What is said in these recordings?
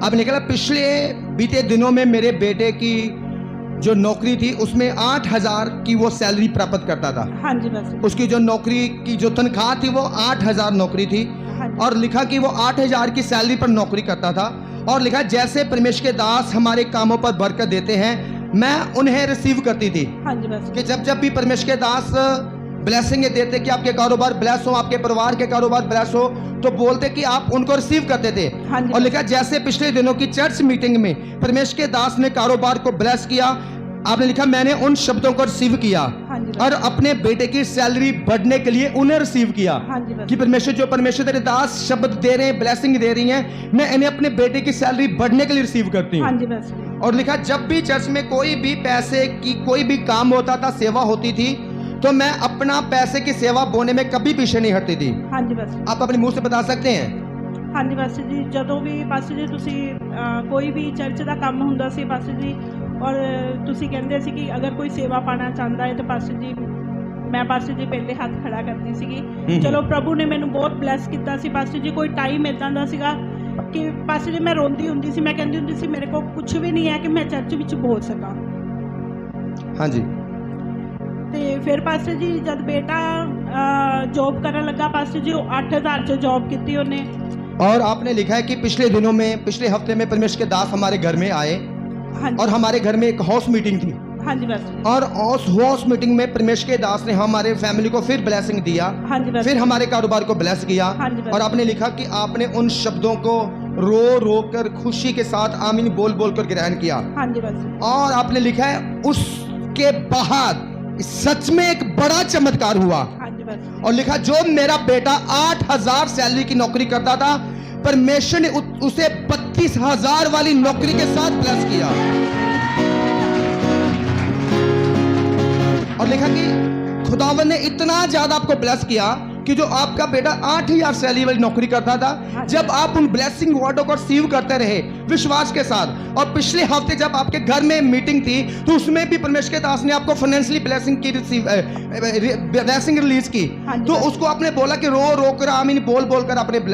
अब निकला पिछले बीते दिनों में मेरे बेटे की जो नौकरी थी उसमें 8,000 की वो सैलरी प्राप्त करता था। हाँ जी बस। उसकी जो नौकरी की जो तनख्वाह थी वो 8,000 नौकरी थी। हाँ जी। और लिखा कि वो 8,000 की सैलरी पर नौकरी करता था। और लिखा जैसे परमेश्वर के दास हमारे कामों पर बरकत देते हैं मैं उन्हें रिसीव करती थी। हाँ जी बस। कि जब भी परमेश्वर के दास ब्लेसिंग देते कि आपके कारोबार ब्लेस हो, आपके परिवार के कारोबार ब्लेस हो, तो बोलते कि आप उनको रिसीव करते थे। हाँ जी। और लिखा जैसे पिछले दिनों की चर्च मीटिंग में परमेश्वर के दास ने कारोबार को ब्लेस किया, आपने लिखा मैंने उन शब्दों को रिसीव किया। हाँ जी। और अपने बेटे की सैलरी बढ़ने के लिए उन्हें रिसीव किया। हाँ जी बस। कि परमेश्वर तेरे दास शब्द दे रहे हैं, ब्लेसिंग दे रही हैं, मैं इन्हें अपने बेटे की सैलरी बढ़ने के लिए रिसीव करती हूँ। हाँ जी बस। और लिखा जब भी चर्च में कोई भी पैसे की कोई भी काम होता था, सेवा होती थी, तो मैं अपना पैसे की सेवा बोने में कभी पीछे नहीं हटती थी। हाँ जी बस। आप अपने मुंह से बता सकते हैं? हाँ जी बस जी, ਜਦੋਂ ਵੀ ਪਾਸਟਰ ਜੀ ਤੁਸੀਂ ਕੋਈ ਵੀ ਚਰਚ ਦਾ ਕੰਮ ਹੁੰਦਾ ਸੀ ਪਾਸਟਰ ਜੀ, ਔਰ ਤੁਸੀਂ ਕਹਿੰਦੇ ਸੀ ਕਿ ਅਗਰ ਕੋਈ ਸੇਵਾ ਪਾਣਾ ਚਾਹੁੰਦਾ ਹੈ ਤਾਂ ਪਾਸਟਰ ਜੀ ਮੈਂ ਪਾਸਟਰ ਜੀ ਪਹਿਲੇ ਹੱਥ ਖੜਾ ਕਰਦੀ ਸੀਗੀ। ਚਲੋ ਪ੍ਰਭੂ ਨੇ ਮੈਨੂੰ ਬਹੁਤ ਬਲੈਸ ਕੀਤਾ ਸੀ ਪਾਸਟਰ ਜੀ। ਕੋਈ ਟਾਈਮ ਇਦਾਂ ਦਾ ਸੀਗਾ ਕਿ ਪਾਸਟਰ ਜੀ ਮੈਂ ਰੋਂਦੀ ਹੁੰਦੀ ਸੀ, ਮੈਂ ਕਹਿੰਦੀ ਹੁੰਦੀ ਸੀ ਮੇਰੇ ਕੋਲ ਕੁਝ ਵੀ ਨਹੀਂ ਹੈ ਕਿ ਮੈਂ ਚਰਚ ਵਿੱਚ ਬੋਲ ਸਕਾਂ। हाँ जी। ਤੇ ਫਿਰ ਪਾਸਟਰ ਜੀ ਜਦ ਬੇਟਾ ਜੌਬ ਕਰਨ ਲੱਗਾ ਪਾਸਟਰ ਜੀ, ਉਹ 8,000 ਚ ਜੌਬ ਕੀਤੀ ਉਹਨੇ। और आपने लिखा है कि पिछले दिनों में, पिछले हफ्ते में परमेश्वर के दास हमारे घर में आए हाँ जी। और हमारे घर में एक हाउस मीटिंग थी। हाँ जी बस। और हाउस मीटिंग में परमेश्वर के दास ने हमारे फैमिली को फिर ब्लेसिंग दिया। हाँ जी बस। फिर हमारे कारोबार को ब्लेस किया। हाँ जी बस। और आपने लिखा कि आपने उन शब्दों को रो रो कर खुशी के साथ आमीन बोल बोल कर ग्रहण किया। हाँ जी बस। और आपने लिखा है उसके बाद सच में एक बड़ा चमत्कार हुआ। हाँ जी बस। और लिखा जो मेरा बेटा 8,000 सैलरी की नौकरी करता था, परमेश्वर ने उसे 32,000 वाली नौकरी के साथ ब्लेस किया। और लिखा कि खुदावन ने इतना ज्यादा आपको ब्लेस किया कि जो आपका बेटा 8,000 सैलरी वाली नौकरी करता था, जब आप उन ब्लेसिंग वर्डों को रिसीव करते रहे विश्वास के साथ, और पिछले हफ्ते जब आपके घर में मीटिंग थी तो उसमें भी परमेश्वर के दास ने आपको फाइनेंशियली ब्लेसिंग की ब्लेसिंग रिलीज की। तो उसको आपने बोला कि रो रो कर आमीन बोल बोल कर आपने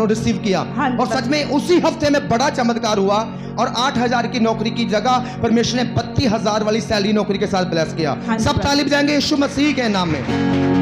रिसीव किया। और सच में उसी हफ्ते में बड़ा चमत्कार हुआ और 8,000 की नौकरी की जगह परमेश्वर ने 32,000 वाली सैलरी नौकरी के साथ ब्लेस किया। सब ताली बजाएंगे यीशु मसीह के नाम में।